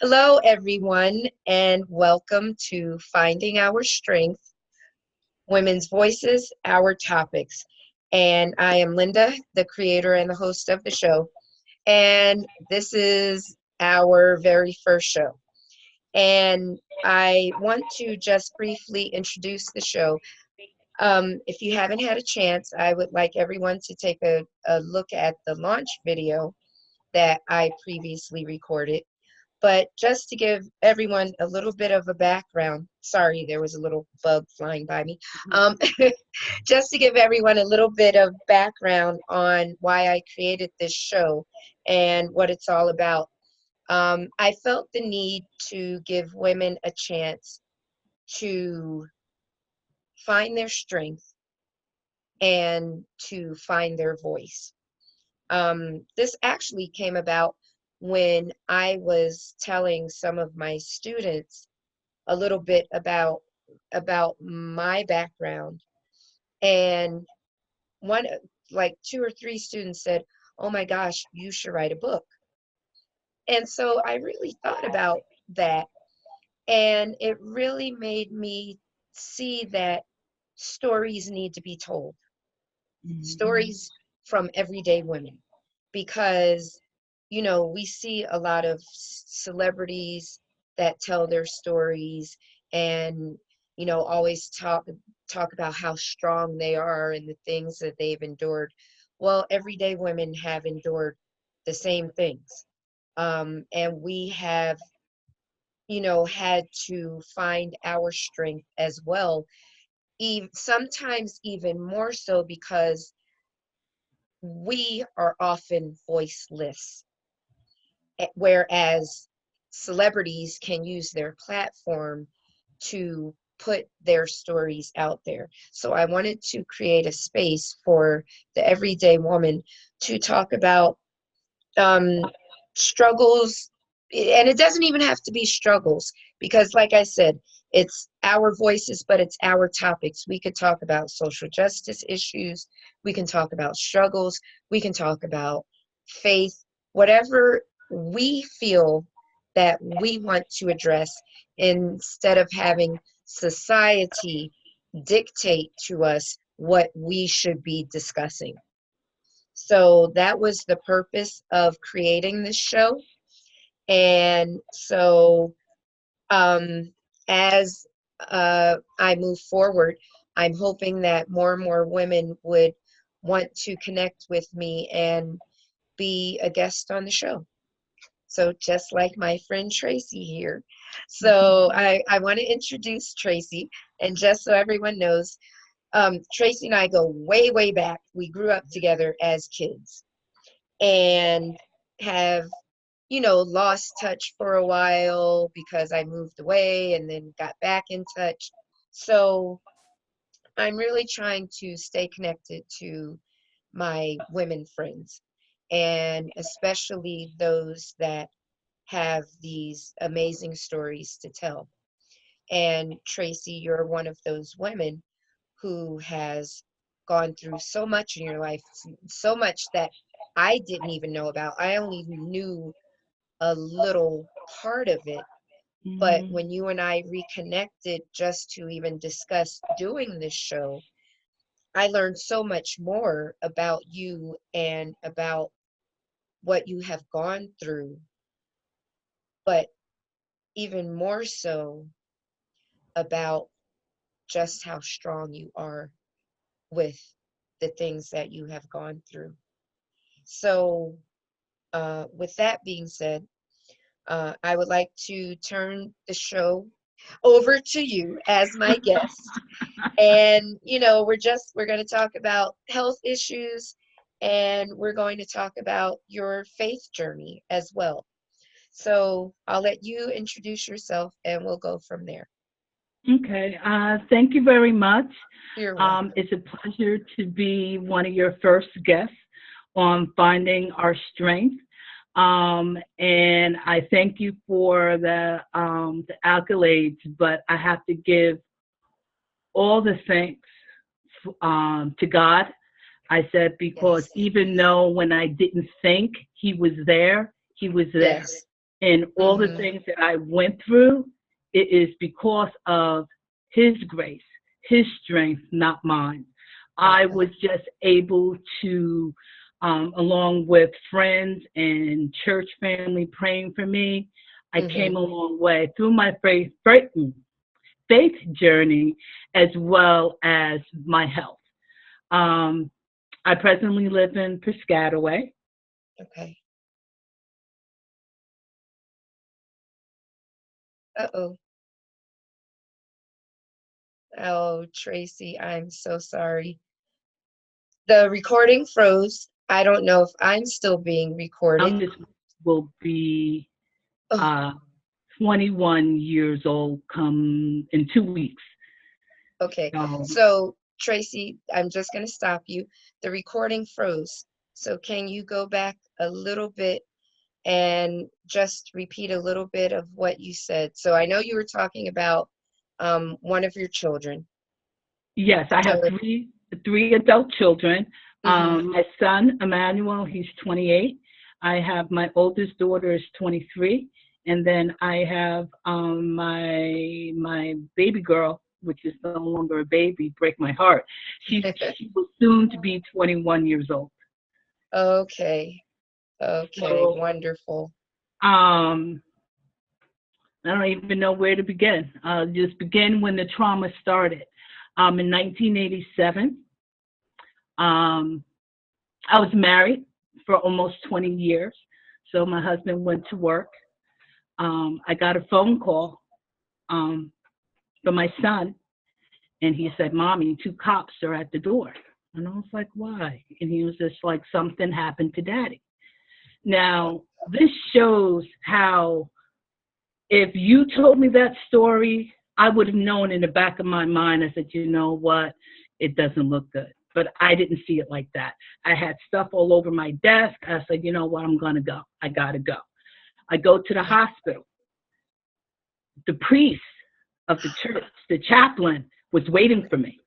Hello, everyone, and welcome to Finding Our Strength, Women's Voices, Our Topics. And I am Linda, the creator and the host of the show. And this is our very first show. And I want to just briefly introduce the show. If you haven't had a chance, I would like everyone to take a look at the launch video that I previously recorded. But just to give everyone a little bit of a background, sorry, there was a little bug flying by me. Um, just to give everyone a little bit of background on why I created this show and what it's all about. I felt the need to give women a chance to find their strength and to find their voice. This actually came about when I was telling some of my students a little bit about my background, and one like two or three students said, "Oh my gosh, you should write a book." And so I really thought about that, and it really made me see that stories need to be told, Mhm. stories from everyday women, because we see a lot of celebrities that tell their stories and always talk about how strong they are and the things that they've endured. Well, everyday women have endured the same things, and we have had to find our strength as well, sometimes even more so because we are often voiceless, whereas celebrities can use their platform to put their stories out there. So I wanted to create a space for the everyday woman to talk about um, struggles, and it doesn't even have to be struggles because, like I said, it's our voices, but it's our topics. We could talk about social justice issues, we can talk about struggles, we can talk about faith, whatever we feel that we want to address, instead of having society dictate to us what we should be discussing. So that was the purpose of creating this show. And so um, as I move forward, I'm hoping that more and more women would want to connect with me and be a guest on the show. So just like my friend Tracey here. So I want to introduce Tracey. And just so everyone knows, Tracey and I go way, way back. We grew up together as kids and have lost touch for a while because I moved away and then got back in touch. So I'm really trying to stay connected to my women friends, and especially those that have these amazing stories to tell. And Tracey, you're one of those women who has gone through so much in your life, so much that I didn't even know about. I only knew a little part of it. But Mhm. when you and I reconnected just to even discuss doing this show, I learned so much more about you and about what you have gone through, but even more so about just how strong you are with the things that you have gone through. So, with that being said, I would like to turn the show over to you as my guest. And, we're going to talk about health issues, and we're going to talk about your faith journey as well. So I'll let you introduce yourself and we'll go from there. Okay. Thank you very much. You're welcome. It's a pleasure to be one of your first guests on Finding Our Strength. And I thank you for the accolades, but I have to give all the thanks to God. I said, because Yes. even though when I didn't think He was there, He was there. Yes. And all the Mhm. things that I went through, it is because of His grace, His strength, not mine. I Yeah. was just able to, along with friends and church family praying for me, I came Mhm. a long way through my faith journey as well as my health. Um, I presently live in Piscataway. Okay. Uh-oh. Oh, Tracy, I'm so sorry. The recording froze. I don't know if I'm still being recorded. Youngest will be Oh, uh, 21 years old come in 2 weeks. okay. So, So, Tracy, I'm just going to stop you. The recording froze. So, can you go back a little bit and just repeat a little bit of what you said? So, I know you were talking about one of your children. yes, I have So, three adult children. mhm. My son, Emmanuel, he's 28. I have my oldest daughter is 23. And then I have my baby girl, which is no longer a baby, break my heart. She will soon to be 21 years old. Okay. Okay. So Wonderful. um, I don't even know where to begin. Just begin when the trauma started. In 1987, um, I was married for almost 20 years. So my husband went to work. I got a phone call um, from my son, and he said, "Mommy, two cops are at the door." And I was like, "Why?" And he was just like, "Something happened to Daddy." Now, this shows how if you told me that story, I would have known in the back of my mind. I said, you know what? It doesn't look good. But I didn't see it like that. I had stuff all over my desk. I said, you know what? I'm going to go. I got to go. I go to the hospital. The priest of the church, the chaplain, was waiting for me.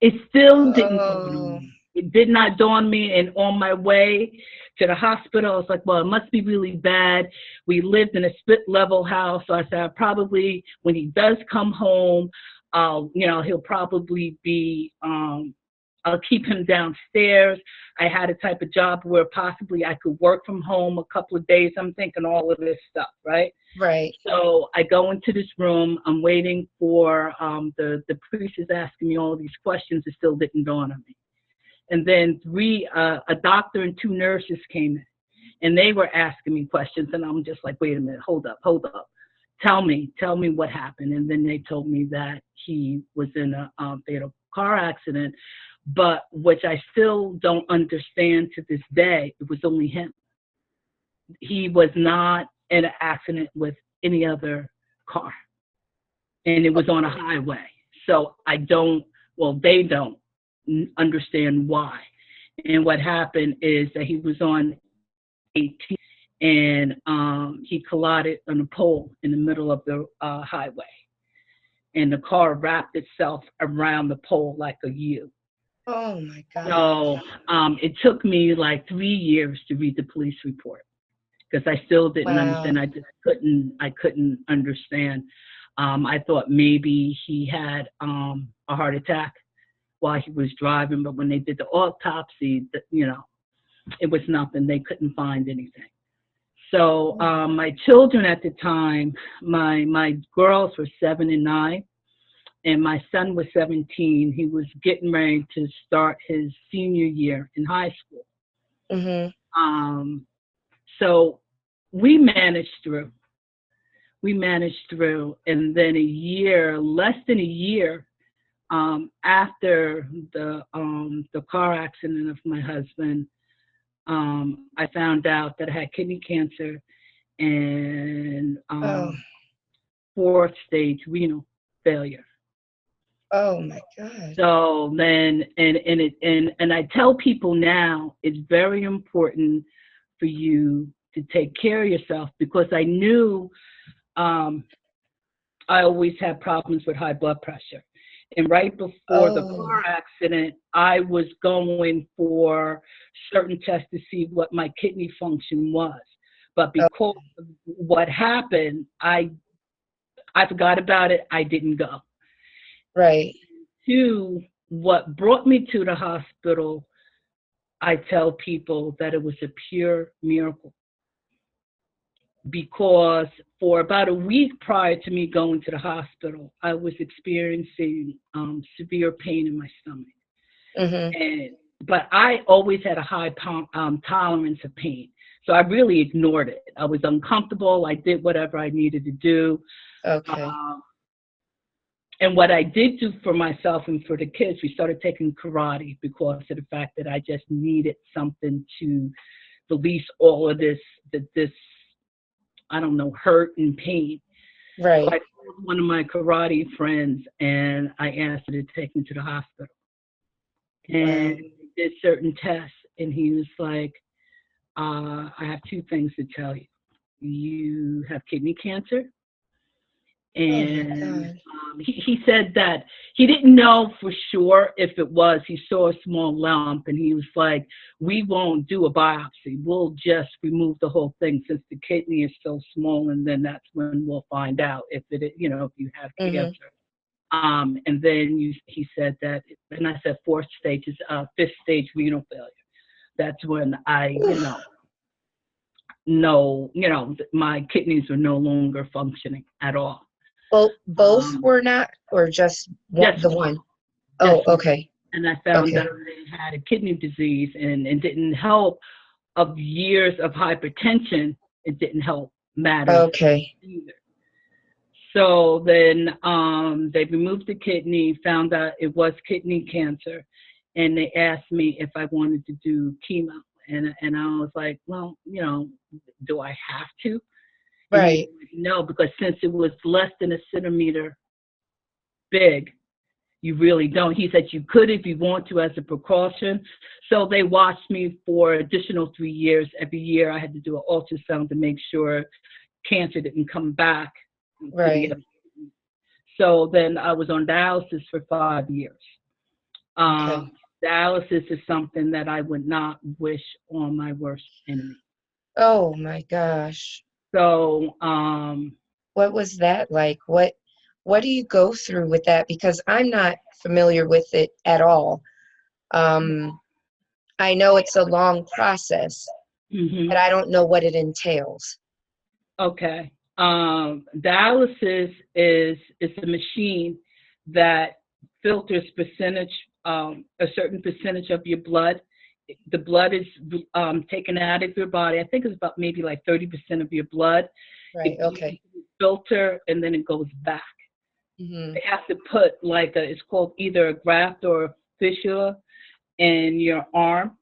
It still didn't dawn on Oh, me. It did not dawn on me. And on my way to the hospital, I was like, well, it must be really bad. We lived in a split level house. So I said, probably when he does come home, he'll probably be, I'll keep him downstairs. I had a type of job where possibly I could work from home a couple of days. I'm thinking all of this stuff, right? right. So I go into this room. I'm waiting for the priest is asking me all these questions. It still didn't dawn on me. And then a doctor and two nurses came in, and they were asking me questions. And I'm just like, wait a minute, hold up. Tell me what happened. And then they told me that he was in a fatal car accident, but which I still don't understand to this day. It was only him. He was not in an accident with any other car, and it was on a highway. So I don't, well, they don't understand why. And what happened is that he was on 18 and he collided on a pole in the middle of the highway. And the car wrapped itself around the pole like a U. Oh my God. So it took me like 3 years to read the police report because I still didn't Wow. understand. I couldn't understand. I thought maybe he had a heart attack while he was driving, but when they did the autopsy, it was nothing. They couldn't find anything. So my children at the time, my girls were 7 and 9, and my son was 17. He was getting ready to start his senior year in high school. Mm-hmm. Um, so we managed through. And then less than a year after the car accident of my husband, I found out that I had kidney cancer and Oh, fourth stage renal failure. oh my God. So then, and I tell people now, it's very important for you to take care of yourself because I knew um, I always had problems with high blood pressure. And right before the Oh, car accident, I was going for certain tests to see what my kidney function was. But oh, what happened, I forgot about it. I didn't go. Right. Two, what brought me to the hospital, I tell people that it was a pure miracle because for about a week prior to me going to the hospital, I was experiencing severe pain in my stomach. Mhm. And but I always had a high tolerance of pain, so I really ignored it. I was uncomfortable. I did whatever I needed to do, Okay. um, and what I did do for myself and for the kids, we started taking karate because of the fact that I just needed something to release all of this I don't know, hurt and pain. So I Right. called one of my karate friends and I asked her to take me to the hospital. And Wow. he did certain tests, and he was like, I have two things to tell you. You have kidney cancer, Oh my and God. he said that he didn't know for sure if it was. He saw a small lump, and he was like, "We won't do a biopsy. We'll just remove the whole thing since the kidney is so small, and then that's when we'll find out if if you have Mhm. cancer." And then he said that, and I said fourth stage is fifth stage renal failure. That's when I, Oof. my kidneys are no longer functioning at all. Both Um, were not, or just one, just the one, one? just Oh, one. okay. And I found out Okay. they had a kidney disease, and it didn't help of years of hypertension. It didn't help matters Okay. either. So then they removed the kidney, found out it was kidney cancer, and they asked me if I wanted to do chemo. And I was like, well, do I have to? And he's Right. like, no, because since it was less than a centimeter big, you really don't. He said you could if you want to as a precaution. So they watched me for additional 3 years. Every year I had to do an ultrasound to make sure cancer didn't come back to the. Right. So then I was on dialysis for 5 years. Um, Okay. Dialysis is something that I would not wish on my worst enemy. Oh my gosh. So, What was that like? What do you go through with that? Because I'm not familiar with it at all. Um, I know it's a long process, but mhm. I don't know what it entails. Okay. Dialysis is a machine that filters a certain percentage of your blood. The blood is taken out of your body. I think it's about maybe like 30% of your blood. Right. It goes Okay. into the filter and then it goes back. Hmm. They have to put it's called either a graft or a fistula in your arm.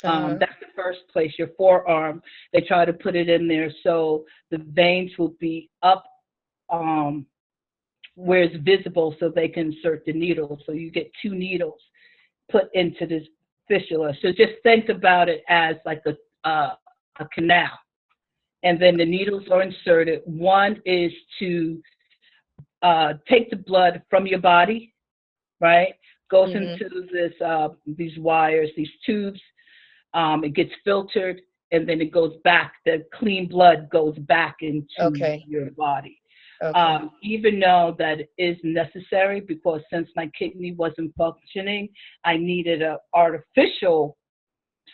Uh-huh. That's the first place, your forearm. They try to put it in there so the veins will be up um, where it's visible so they can insert the needle. So you get two needles put into this fistula. So just think about it as like a canal. And then the needles are inserted. One is to take the blood from your body, right? Goes Hmm. into these wires, these tubes. It gets filtered, and then it goes back. The clean blood goes back into Okay. your body. Okay. Even though that is necessary, because since my kidney wasn't functioning, I needed an artificial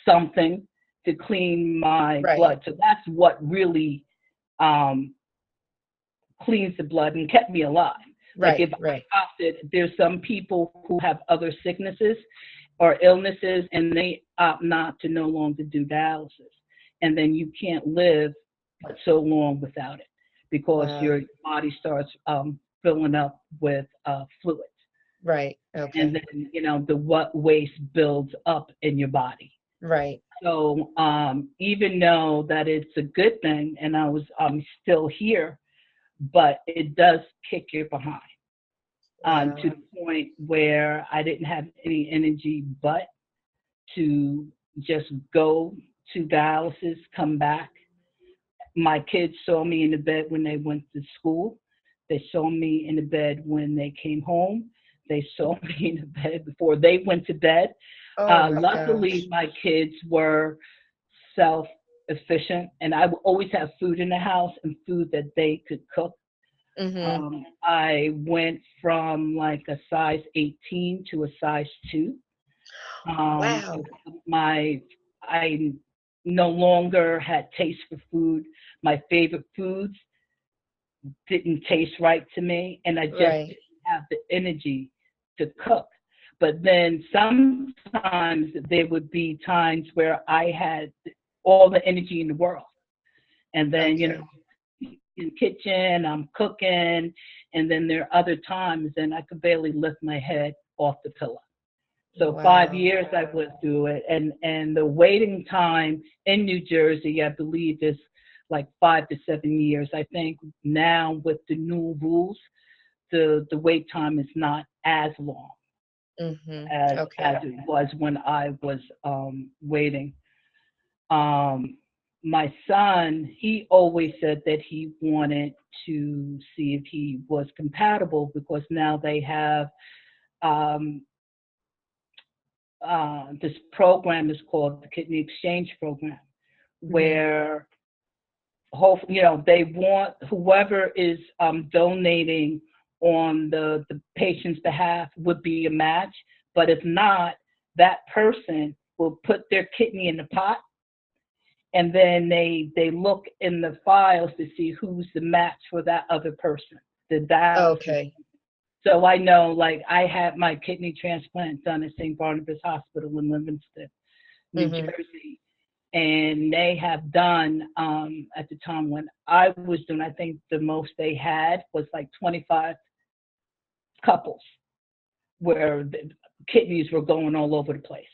something to clean my Right. blood. So that's what really um, cleans the blood and kept me alive. Like Right. if I Right. stopped it, there's some people who have other sicknesses or illnesses and they opt not to no longer do dialysis. And then you can't live but so long without it because Wow. your body starts filling up with fluids. Right. And Okay. then, the what waste builds up in your body. Right. So even though that it's a good thing and I was still here, but it does kick you behind to Wow. the point where I didn't have any energy but to just go to dialysis, come back. My kids saw me in the bed when they went to school. They saw me in the bed when they came home. They saw me in the bed before they went to bed. Oh my Luckily, gosh. my kids were self. efficient, and I would always have food in the house and food that they could cook. Mm-hmm. I went from like a size 18 to a size 2. Um, Wow. my I no longer had taste for food. My favorite foods didn't taste right to me, and I just Right. didn't have the energy to cook. But then sometimes there would be times where I had all the energy in the world, and then Okay. in the kitchen, I'm cooking, and then there are other times, and I could barely lift my head off the pillow. So five Wow. years I went through it, and the waiting time in New Jersey, I believe, is like 5 to 7 years. I think now with the new rules, the wait time is not as long Mm-hmm. as Okay. it was when I was waiting. Um, my son, he always said that he wanted to see if he was compatible because now they have um, this program is called the Kidney Exchange Program, Mm-hmm. where they want whoever is donating on the patient's behalf would be a match, but if not, that person will put their kidney in the pot, and then they look in the files to see who's the match for that other person, the dialysis. Okay. So I know, like, I had my kidney transplant done at St. Barnabas Hospital in Livingston, New Mm-hmm. Jersey, and they have done at the time when I was doing, I think the most they had was like 25 couples where the kidneys were going all over the place,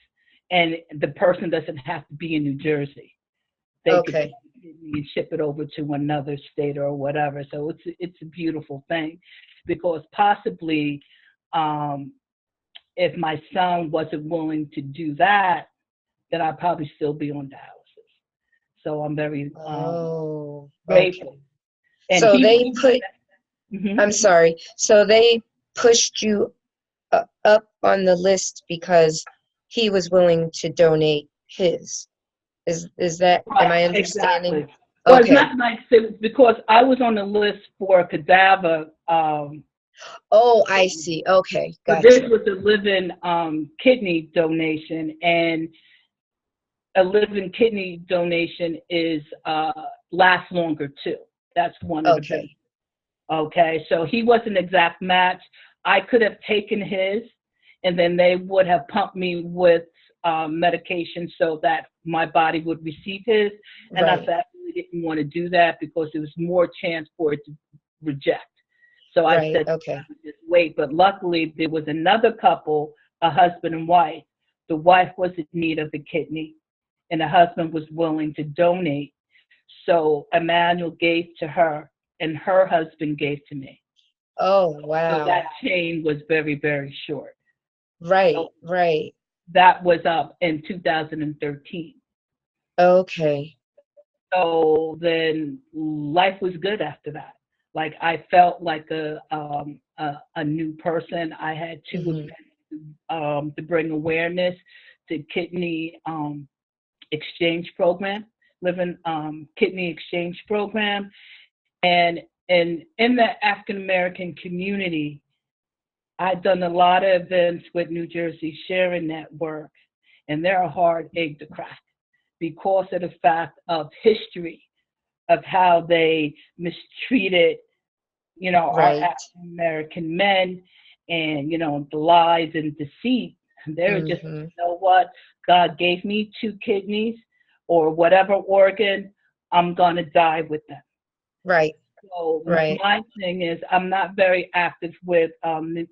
and the person doesn't have to be in New Jersey. They could take Okay. the kidney and ship it over to another state or whatever. So it's a beautiful thing, because possibly um, if my son wasn't willing to do that, then I'd probably still be on dialysis. So I'm very Oh, okay. grateful. And So they put, mhm. I'm sorry. So they pushed you up on the list because he was willing to donate his. Is that, am Right, I understanding? exactly. Well, it's Okay. not like because I was on the list for cadaver. Oh, I see. Okay. But this Gotcha. was a living kidney donation, and a living kidney donation is lasts longer too. That's one of the benefits. Okay. Okay, so he was an exact match. I could have taken his, and then they would have pumped me with medication so that my body would receive his. And I Right. said I really didn't want to do that because there was more chance for it to reject. So I Right. said I Okay. would just wait. But luckily, there was another couple, a husband and wife. The wife was in need of a kidney, and the husband was willing to donate. So Emmanuel gave to her, and her husband gave to me. Oh, So that wow. chain was very, very short. Right. So Right. that was up in 2013. Okay. So then life was good after that. Like I felt like a new person. I had two Mm-hmm. events to bring awareness to kidney exchange program, living kidney exchange program, and in the African American community, I've done a lot of events with New Jersey Sharing Network, and they're a hard egg to crack because of the fact of history of how they mistreated, our Right. African American men, and the lies and deceit. They're just, Mm-hmm. what, God gave me two kidneys or whatever organ, I'm gonna die with them. Right. So Right. my thing is, I'm not very active with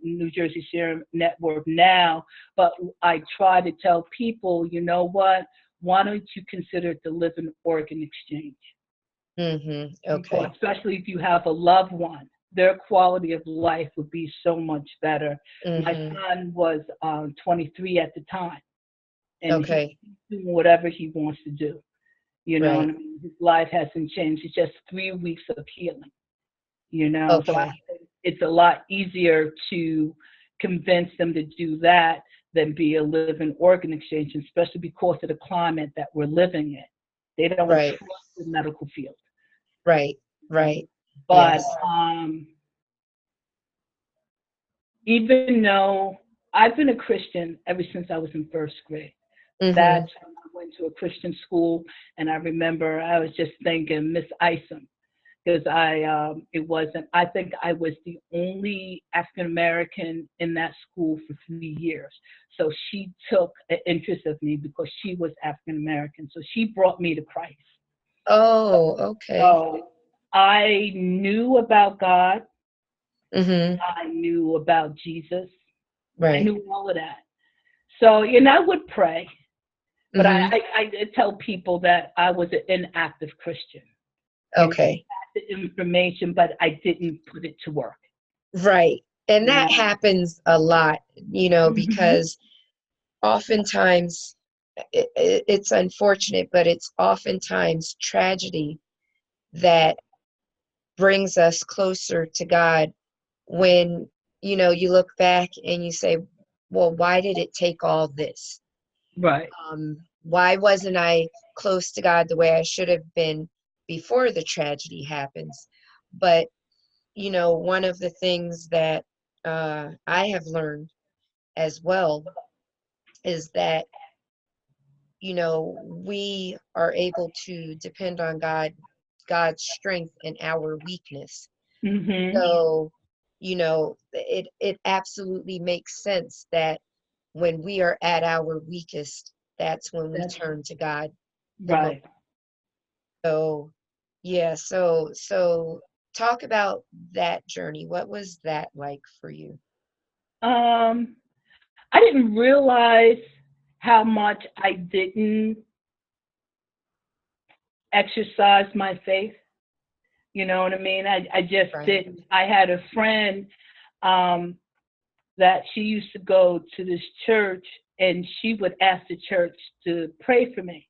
New Jersey Sharing Network now, but I try to tell people, you know what? Why don't you consider the living organ exchange? Mm-hmm. Because Okay. especially if you have a loved one, their quality of life would be so much better. My Mm-hmm. son was 23 at the time, and he's Okay. doing whatever he wants to do. And Right. I mean, his life hasn't changed. It's just 3 weeks of healing. So I Okay. think it's a lot easier to convince them to do that than be a living organ exchange, especially because of the climate that we're living in. They don't Right. trust the medical field. Right. Um, Right. but Yes. even though I've been a Christian ever since I was in first grade, Mm-hmm. that's when I went to a Christian school, and I remember I was just thinking Miss Isom, because it wasn't. I think I was the only African American in that school for 3 years. So she took an interest of me because she was African American. So she brought me to Christ. Oh, okay. So I knew about God. Mm-hmm. I knew about Jesus. I Right. knew all of that. So, I would pray, but I, Mm-hmm. I, I tell people that I was an inactive Christian. I Okay. had the information, but I didn't put it to work. Right. And You that know. happens a lot, Hmm. because oftentimes it's unfortunate, but it's oftentimes tragedy that brings us closer to God when, you look back and you say, well, why did it take all this? Right. Why wasn't I close to God the way I should have been before the tragedy happens? But, one of the things that I have learned as well is that, we are able to depend on God's strength in our weakness. Hmm. So, it absolutely makes sense that when we are at our weakest, that's when we That's turn to God the most. right. So, yeah, so talk about that journey. What was that like for you? I didn't realize how much I didn't exercise my faith. You know what I mean? I just Right. didn't. I had a friend um, that she used to go to this church, and she would ask the church to pray for me.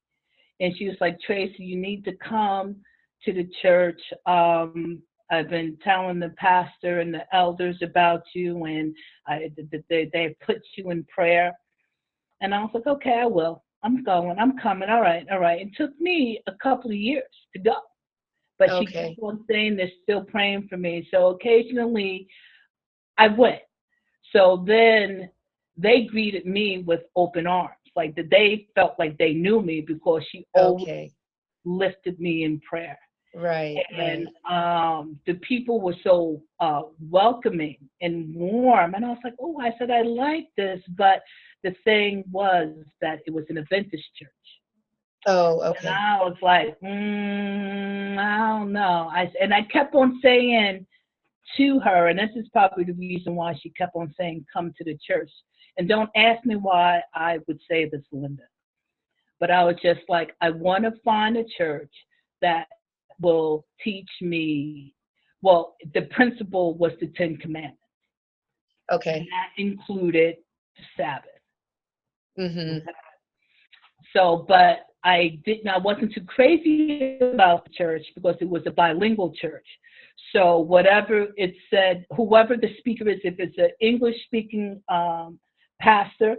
And she was like, Tracy, you need to come to the church. I've been telling the pastor and the elders about you, and they put you in prayer. And I was like, okay, I will. I'm going. I'm coming. All right, all right. It took me a couple of years to go, but she kept Okay. on saying they're still praying for me. So occasionally I went. So then they greeted me with open arms. Like they felt like they knew me because she always Okay. lifted me in prayer. Right, And right. the people were so welcoming and warm. And I was like, oh, I said, I like this. But the thing was that it was an Adventist church. Oh, And okay. I was like, I don't know. And I kept on saying to her, and this is probably the reason why she kept on saying, come to the church. And don't ask me why I would say this, Linda. But I was just like, I want to find a church that will teach me. Well, the principle was the Ten Commandments, and Okay. that included the Sabbath. Mm-hmm. Okay. So, but I wasn't too crazy about the church because it was a bilingual church. So whatever it said, whoever the speaker is, if it's an English speaking pastor,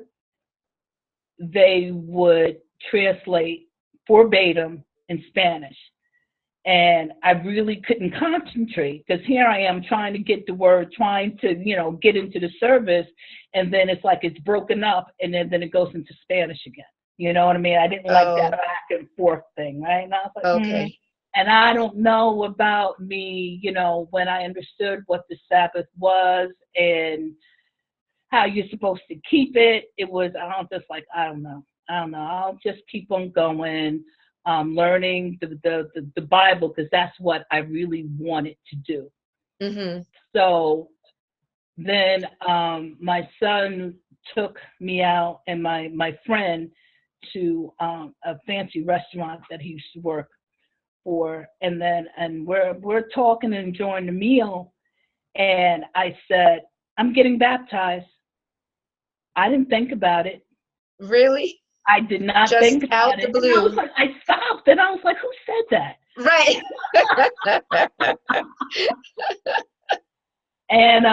they would translate verbatim in Spanish. And I really couldn't concentrate because here I am trying to get the word, trying to, get into the service, and then it's like it's broken up, and then it goes into Spanish again. You know what I mean? I didn't like that Oh, back and forth thing, right? And I was like, okay. And I don't know about me, when I understood what the Sabbath was and how you're supposed to keep it. It was, I was just like, I don't know. I don't know. I'll just keep on going, learning the Bible because that's what I really wanted to do. Mm-hmm. So then my son took me out and my friend to a fancy restaurant that he used to work for, and we're talking and enjoying the meal, and I said, I'm getting baptized. I didn't think about it. Really? I did not Just think about out the it. And I was blue. like, I stopped and I was like, who said that? Right. And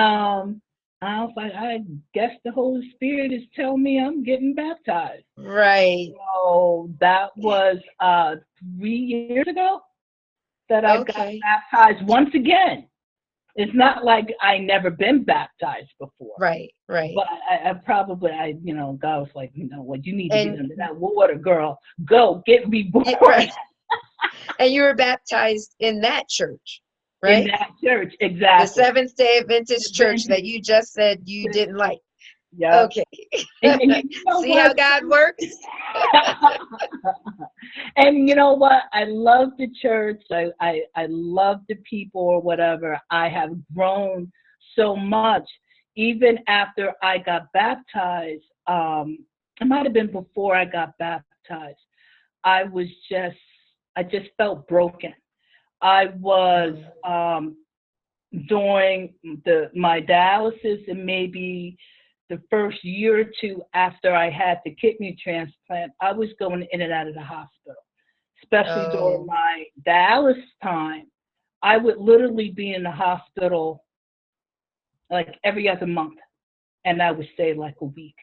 I was like, I guess the Holy Spirit is telling me I'm getting baptized. Right. So that was 3 years ago that I got Okay. baptized once again. It's not like I never been baptized before, Right. Right. but I probably, God was like, what, you need to get And under that water, girl. Go get yeah, reborn right. And you were baptized in that church, in right? that church. The Exactly. Seventh-day Adventist church that Advantage. you just said you didn't like. Yeah. Okay. And you know See what? how God works? And you know what? I love the church. I love the people or whatever. I have grown so much. Even after I got baptized, it might have been before I got baptized. I was just, I just felt broken. I was Mm. during my dialysis and maybe the first year or two after I had the kidney transplant, I was going in and out of the hospital, especially during Oh, my dialysis time. I would literally be in the hospital like every other month, and I would stay like a week.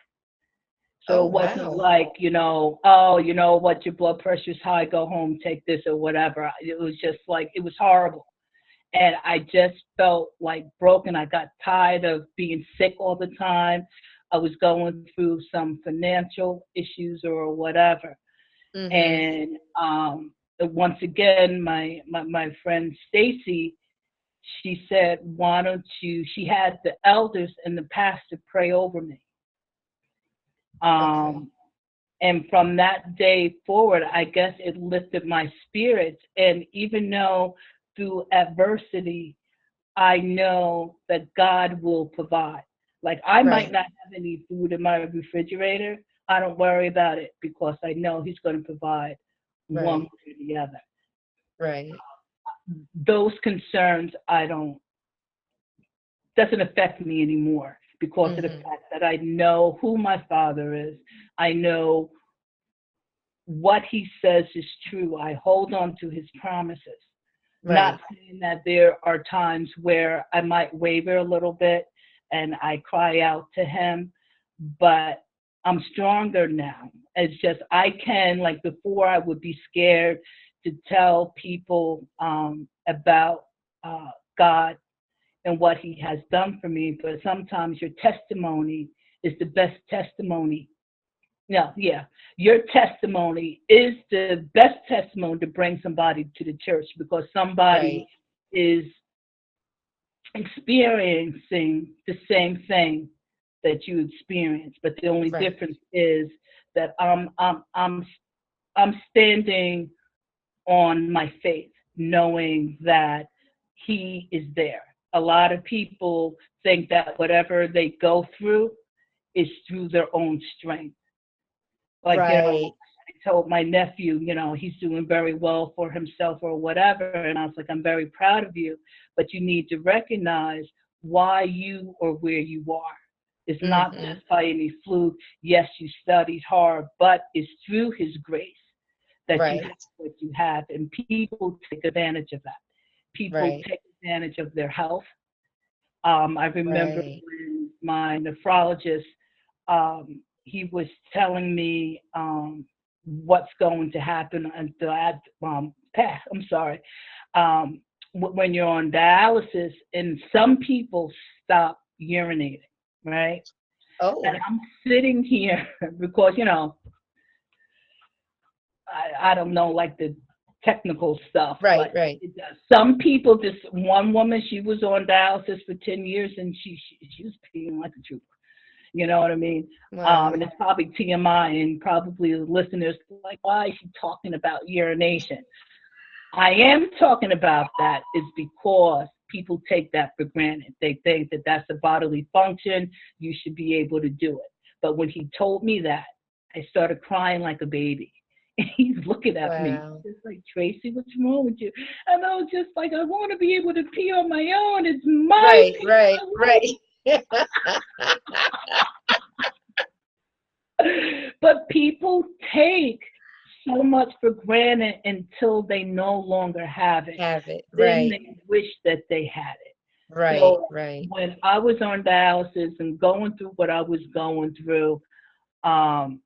So oh, it wasn't wow. like, oh, you know what, your blood pressure's high, go home, take this or whatever. It was just like, it was horrible. And I just felt like broken. I got tired of being sick all the time. I was going through some financial issues or whatever. Mm-hmm. And once again, my friend Stacy, she said, why don't you, she had the elders and the pastor pray over me. Okay. Um, and from that day forward, I guess it lifted my spirits. And even though through adversity, I know that God will provide. Like I might Right. not have any food in my refrigerator. I don't worry about it because I know He's going to provide one way Right. or the other. Right. Those concerns I don't doesn't affect me anymore because of the Mm-hmm. fact that I know who my Father is. I know what He says is true. I hold on to His promises. Not Right. saying that there are times where I might waver a little bit and I cry out to Him, but I'm stronger now. It's just I can, like before, I would be scared to tell people about God and what He has done for me. But sometimes your testimony is the best testimony. No, yeah. Your testimony is the best testimony to bring somebody to the church because somebody Right. is experiencing the same thing that you experience. But the only Right. difference is that I'm standing on my faith, knowing that He is there. A lot of people think that whatever they go through is through their own strength. Like, Right. I told my nephew, he's doing very well for himself or whatever. And I was like, I'm very proud of you, but you need to recognize why you are where you are. It's not Mm-hmm. just by any fluke. Yes, you studied hard, but it's through His grace that you have Right. what you have. And people take advantage of that. People Right. take advantage of their health. I remember Right. when my nephrologist, he was telling me what's going to happen until I pass. I'm sorry. When you're on dialysis, and some people stop urinating, right? And Oh, I'm sitting here because I don't know like the technical stuff, right. but Right. some people just one woman she was on dialysis for 10 years and she was peeing like a trooper. You know what I mean? And Wow. it's probably TMI and probably the listeners like, why is she talking about urination? I am talking about that is because people take that for granted. They think that that's a bodily function. You should be able to do it. But when he told me that, I started crying like a baby. And he's looking at me, Wow. just like, Tracy, what's wrong with you? And I was just like, I want to be able to pee on my own. It's my Right. pee. Right. Right. But people take so much for granted until they no longer have it. Have it. Then Right. they wish that they had it. Right, So right. when I was on dialysis and going through what I was going through, um,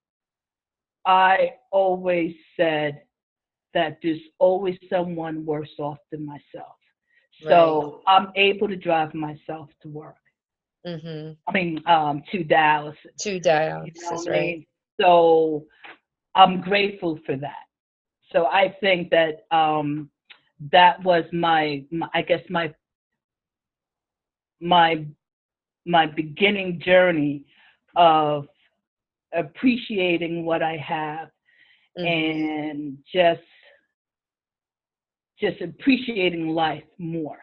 I always said that there's always someone worse off than myself. Right. So I'm able to drive myself to work. Mm-hmm. I mean, to dialysis. Two You know dialysis, what I right. mean? So I'm grateful for that. So I think that that was my I guess my my beginning journey of appreciating what I have Mm-hmm. and just appreciating life more.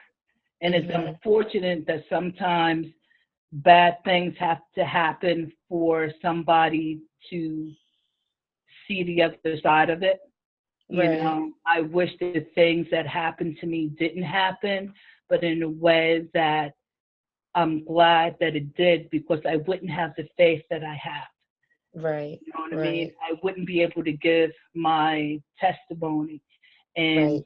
And it's Mm-hmm. unfortunate that sometimes bad things have to happen for somebody to see the other side of it. You Right. know, I wish the things that happened to me didn't happen, but in a way that I'm glad that it did because I wouldn't have the faith that I have. Right. You know what I mean? Right. I wouldn't be able to give my testimony and Right.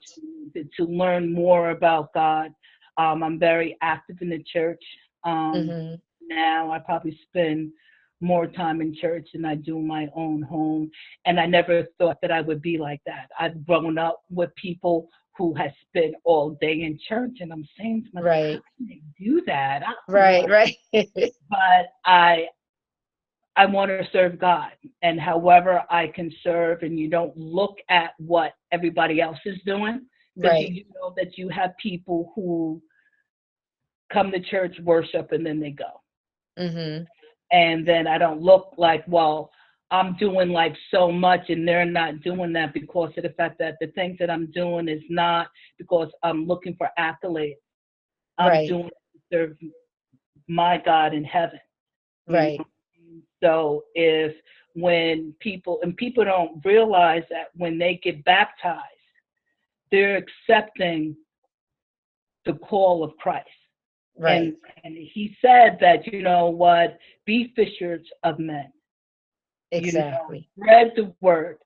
to learn more about God. I'm very active in the church. Um, Mm-hmm. Now I probably spend more time in church than I do in my own home. And I never thought that I would be like that. I've grown up with people who have spent all day in church, and I'm saying to myself, Right. how can they do that? I don't Right. want, Right. but I want to serve God, and however I can serve, and you don't look at what everybody else is doing because Right. you know that you have people who come to church, worship, and then they go. Mm-hmm. And then I don't look like, well, I'm doing like so much and they're not doing that because of the fact that the things that I'm doing is not because I'm looking for accolades. I'm Right. doing it to serve my God in heaven. You Right. know? So if when people and people don't realize that when they get baptized, they're accepting the call of Christ. Right. And and he said that, you know what, be fishers of men. You know, Exactly. spread the word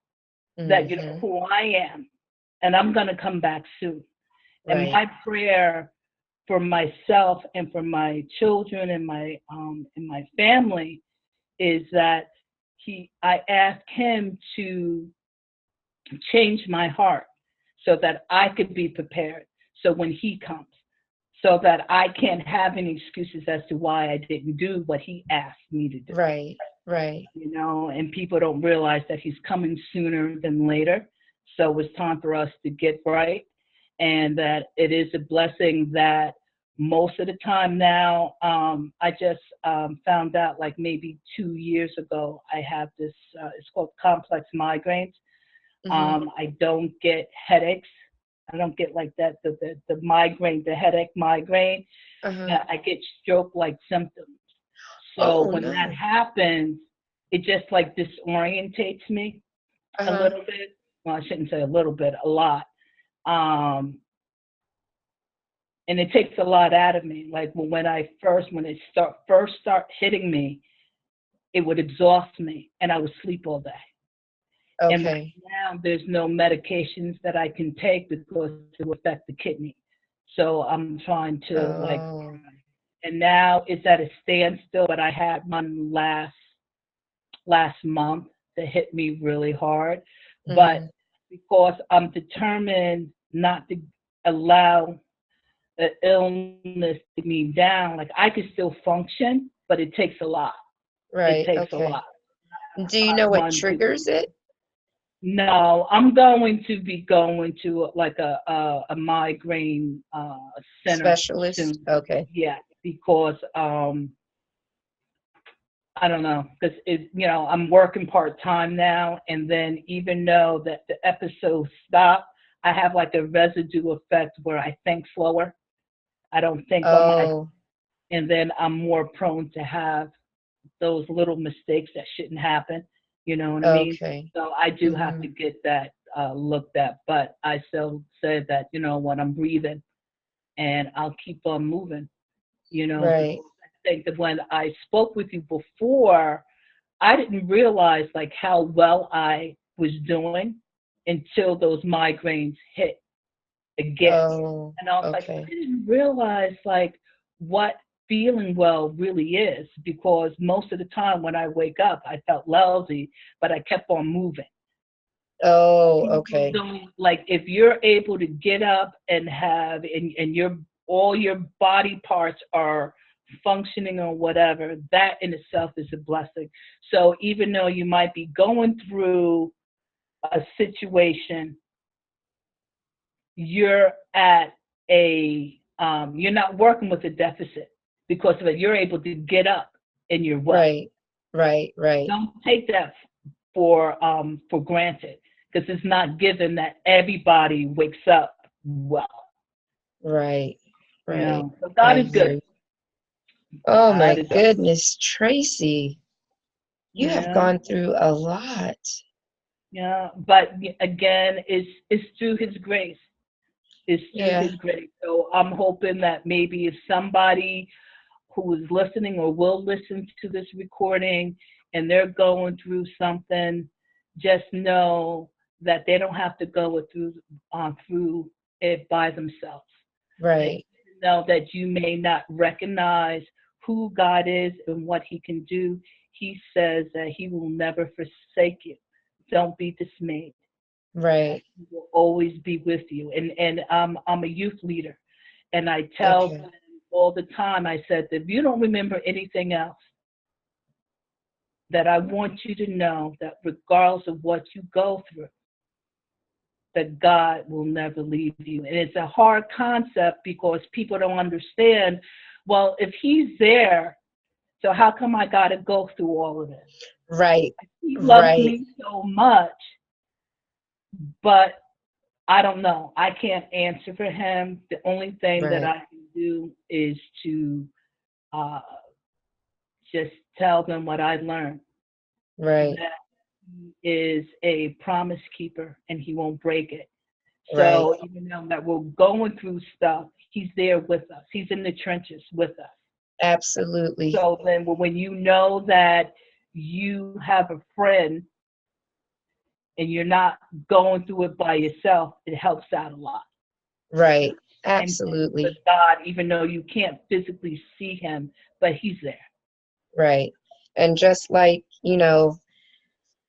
that you know Mm-hmm. who I am, and I'm gonna come back soon. And Right. my prayer for myself and for my children and my family is that I ask him to change my heart so that I could be prepared. So when he comes, so that I can't have any excuses as to why I didn't do what he asked me to do. Right. Right. You know, and people don't realize that he's coming sooner than later. So it's time for us to get right, and that it is a blessing that most of the time now, I just found out like maybe 2 years ago, I have this, it's called complex migraines. Mm-hmm. I don't get headaches. I don't get like that, the migraine, the headache migraine. Uh-huh. I get stroke-like symptoms. So Oh when that no. happens, it just like disorientates me a Uh-huh. little bit. Well, I shouldn't say a little bit, a lot. Um, and it takes a lot out of me. Like when it first start hitting me, it would exhaust me, and I would sleep all day. And right Okay. now, there's no medications that I can take because it will affect the kidney. So I'm trying to like, Oh. and now it's at a standstill. But I had one last month that hit me really hard. But Mm-hmm. because I'm determined not to allow the illness to get me down, like I can still function, but it takes a lot. It Right. takes a lot. Okay. Do you Not know what one to triggers it? no, I'm going to be going to like a migraine center Specialist? soon. Okay. Yeah, because I don't know, because I'm working part time now, and then even though that the episodes stop, I have like a residue effect where I think slower. I don't think on my, Oh, and then I'm more prone to have those little mistakes that shouldn't happen. You know what I mean? okay. So I do have Mm-hmm. to get that looked at, but I still said that when I'm breathing and I'll keep on moving. Because Right. I think that when I spoke with you before, I didn't realize like how well I was doing until those migraines hit again. Oh, And I was like, I okay. didn't realize like what feeling well really is, because most of the time when I wake up, I felt lousy, but I kept on moving. Oh, People okay. don't, like, if you're able to get up and have, and your all your body parts are functioning or whatever, that in itself is a blessing. So even though you might be going through a situation, you're at you're not working with a deficit because of it. You're able to get up and you're well. Right. Right. Right. Don't take that for granted, because it's not given that everybody wakes up well. Right. You Right. know, so God I is hear good. you. Oh God my is good. goodness, Tracy, you have Yeah, gone through a lot. yeah. But again, it's through His grace. It's through Yeah. His grace. So I'm hoping that maybe if somebody who is listening or will listen to this recording and they're going through something, just know that they don't have to go through it by themselves. They Right. know that you may not recognize who God is and what He can do. He says that He will never forsake you. Don't be dismayed. That Right. He will always be with you. And I'm a youth leader, and I tell Okay. them all the time. I said, if you don't remember anything else, that I want you to know that regardless of what you go through, that God will never leave you. And it's a hard concept because people don't understand. Well, if He's there, so how come I got to go through all of this? Right. He loves Right. me so much, but I don't know. I can't answer for Him. The only thing that Right. I can do is to uh, just tell them what I learned, Right. that He is a promise keeper and He won't break it. Right. So even though that we're going through stuff, He's there with us. He's in the trenches with us. Absolutely. So then when you know that you have a friend and you're not going through it by yourself, it helps out a lot. Right. And with Absolutely. God, even though you can't physically see Him, but He's there. Right. And just like, we know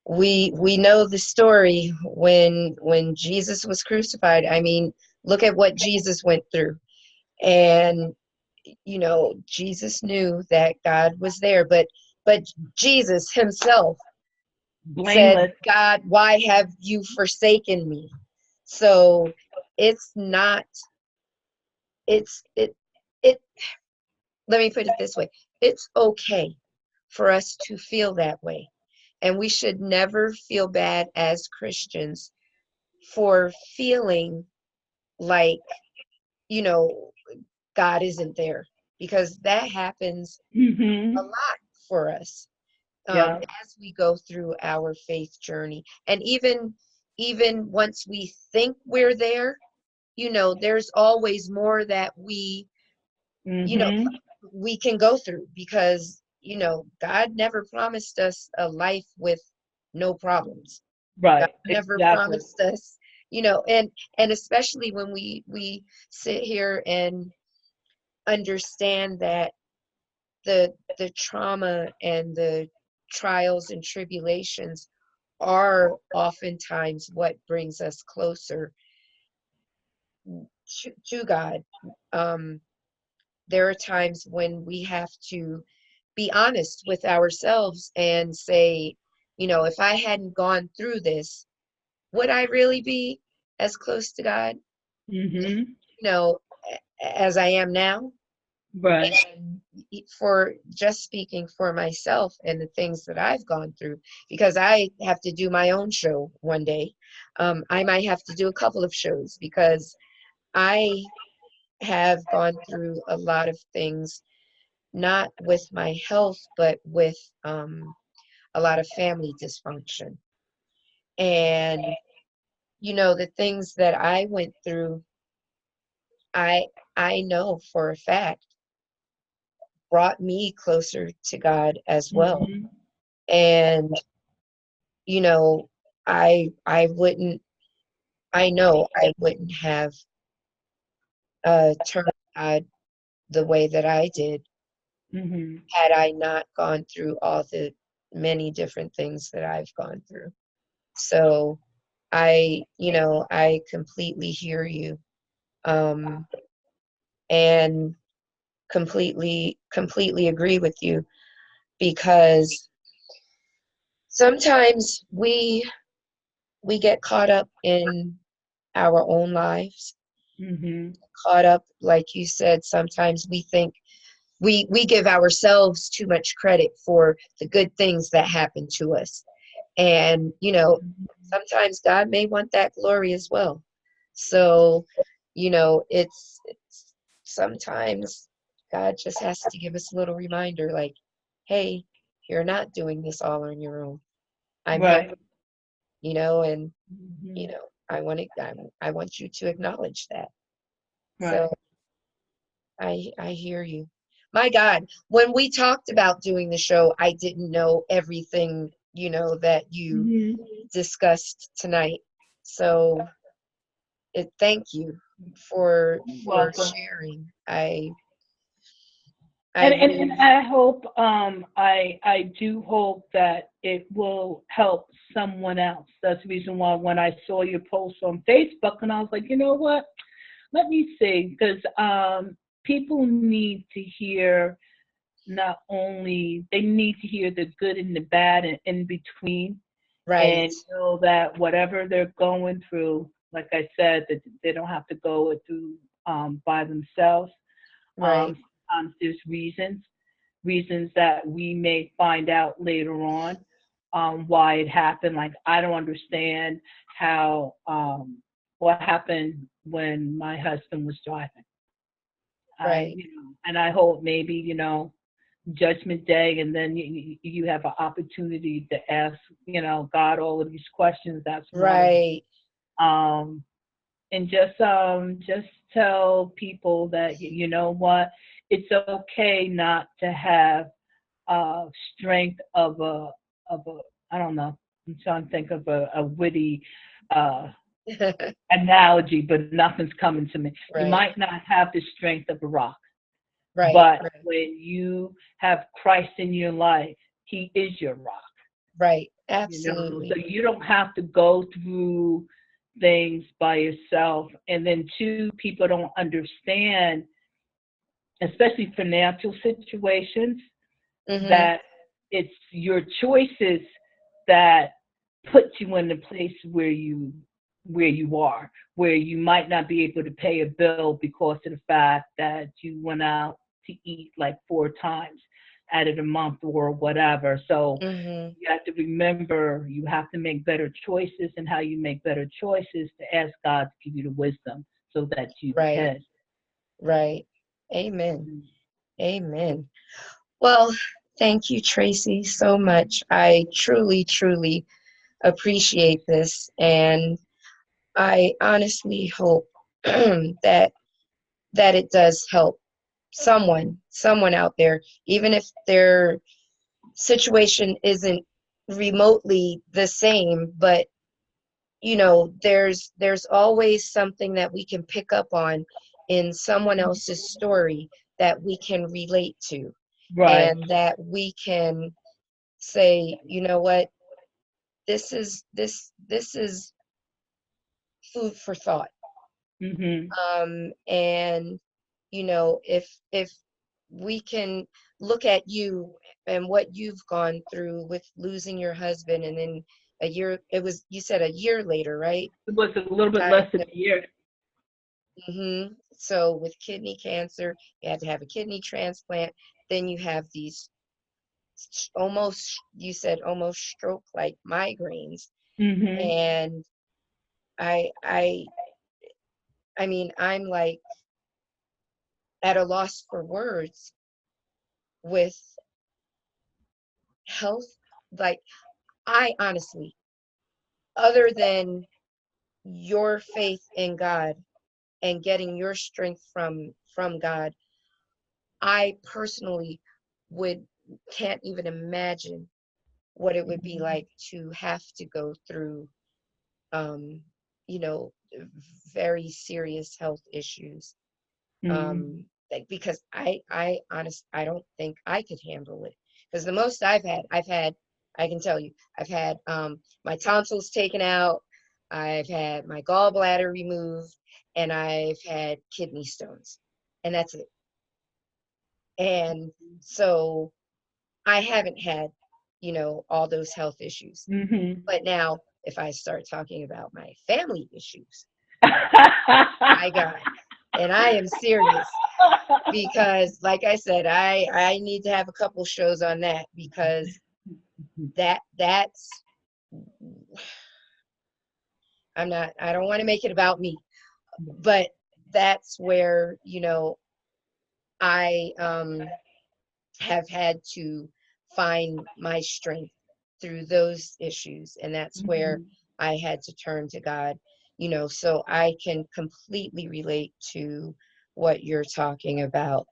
the story when Jesus was crucified. I mean, look at what Jesus went through. And Jesus knew that God was there, but Jesus himself said, Blameless. God, why have you forsaken me? So it's not, it's, it, let me put it this way. It's okay for us to feel that way. And we should never feel bad as Christians for feeling like, you know, God isn't there, because that happens a Hmm. lot for us, Yeah. as we go through our faith journey. And even once we think we're there, there's always more that you know Hmm. we can go through, because God never promised us a life with no problems. God Right. never Exactly. promised us, and especially when we sit here and understand that the trauma and the trials and tribulations are oftentimes what brings us closer to God. Um, there are times when we have to be honest with ourselves and say, if I hadn't gone through this, would I really be as close to God, Hmm. you know, as I am now? Right. And for just speaking for myself and the things that I've gone through, because I have to do my own show one day. I might have to do a couple of shows, because I have gone through a lot of things, not with my health, but with a lot of family dysfunction. And, the things that I went through, I I know for a fact brought me closer to God as well. Hmm. And, you know, I wouldn't I know I wouldn't have turned to God the way that I did Mhm. had I not gone through all the many different things that I've gone through. So I completely hear you. Um, and completely agree with you because sometimes we get caught up in our own lives, Mhm. caught up, like you said, sometimes we think we give ourselves too much credit for the good things that happen to us. And, sometimes God may want that glory as well. So, it's sometimes God just has to give us a little reminder like, hey, you're not doing this all on your own. I'm Right. helping, and Mhm. I want you to acknowledge that. So Right. I hear you. My God, when we talked about doing the show, I didn't know everything, that you Mhm. discussed tonight. So thank you You're for welcome. sharing. I And really I hope I do hope that it will help someone else. That's the reason why when I saw your post on Facebook and I was like, you know what? Let me see, because people need to hear not only they need to hear the good and the bad and in between, right, and know that whatever they're going through, like I said, that they don't have to go it through by themselves. right, Sometimes there's reasons that we may find out later on why it happened. Like I don't understand how what happened when my husband was driving. right, And I hope maybe Judgment Day, and then you have an opportunity to ask God all of these questions. That's one of right. um, and just tell people that you know what, it's okay not to have strength of a I don't know. I'm trying to think of a witty uh, analogy, but nothing's coming to me. You Right, might not have the strength of a rock, right, but when you have Christ in your life, He is your rock. right. So Absolutely. you don't have to go through things by yourself. And then two, people don't understand, especially financial situations, Mm-hmm. that it's your choices that put you in the place where you are, where you might not be able to pay a bill because of the fact that you went out to eat like 4 times out of the month or whatever. So Mm-hmm. you have to remember you have to make better choices, and how you make better choices to ask God to give you the wisdom so that you Right, can. right. Amen. Amen. Well, thank you, Tracy, so much. I truly appreciate this, and I honestly hope that it does help someone out there, even if their situation isn't remotely the same, but there's always something that we can pick up on in someone else's story that we can relate to, Right. and that we can say, you know what, this is food for thought. Mhm. And if we can look at you and what you've gone through with losing your husband, and then a year, it was, you said a year later, right? It was a little bit less than Diagnosed. a year. So with kidney cancer, you had to have a kidney transplant. Then you have these almost, you said almost stroke like migraines. Mhm. And I I I mean, I'm like at a loss for words with health. Like, I honestly, other than your faith in God and getting your strength from God, I personally would can't even imagine what it would be Mhm. like to have to go through um you know very serious health issues. Mhm. um because I don't think I could handle it. Because the most I can tell you, I've had my tonsils taken out, I've had my gallbladder removed, and I've had kidney stones, and that's it. And so I haven't had, all those health issues. Mm-hmm. But now, if I start talking about my family issues, my God, and I am serious because, like I said, I need to have a couple shows on that because that's I don't want to make it about me, but that's where, I have had to find my strength through those issues. And that's where Mhm. I had to turn to God, so I can completely relate to what you're talking about.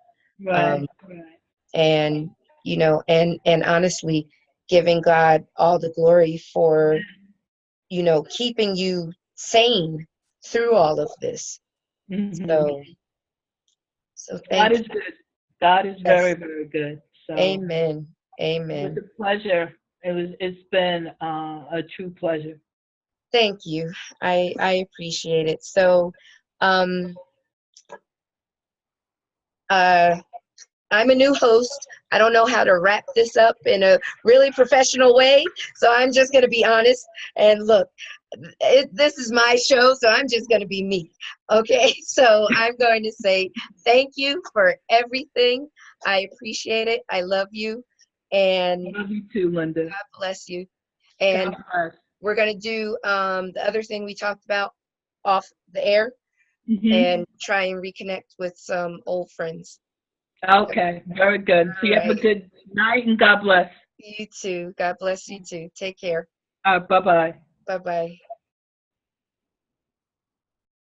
Um, Right, right. and, and honestly, giving God all the glory for, keeping you sane through all of this. Hmm. So, so God thank is good. God is you. very, Yes. very good. So Amen. it was Amen. a pleasure. It's been a true pleasure. Thank you. I appreciate it. So, um, uh, I'm a new host. I don't know how to wrap this up in a really professional way, so I'm just going to be honest. And look, this is my show, so I'm just going to be me. Okay, so I'm going to say thank you for everything. I appreciate it. I love you, and Love you too, Linda. God bless you. God And bless. we're going to do the other thing we talked about off the air Hmm. and try and reconnect with some old friends. Okay, very good. So All you have a right. good night and God bless. You too. God bless you too. Take care. Bye bye. Bye bye.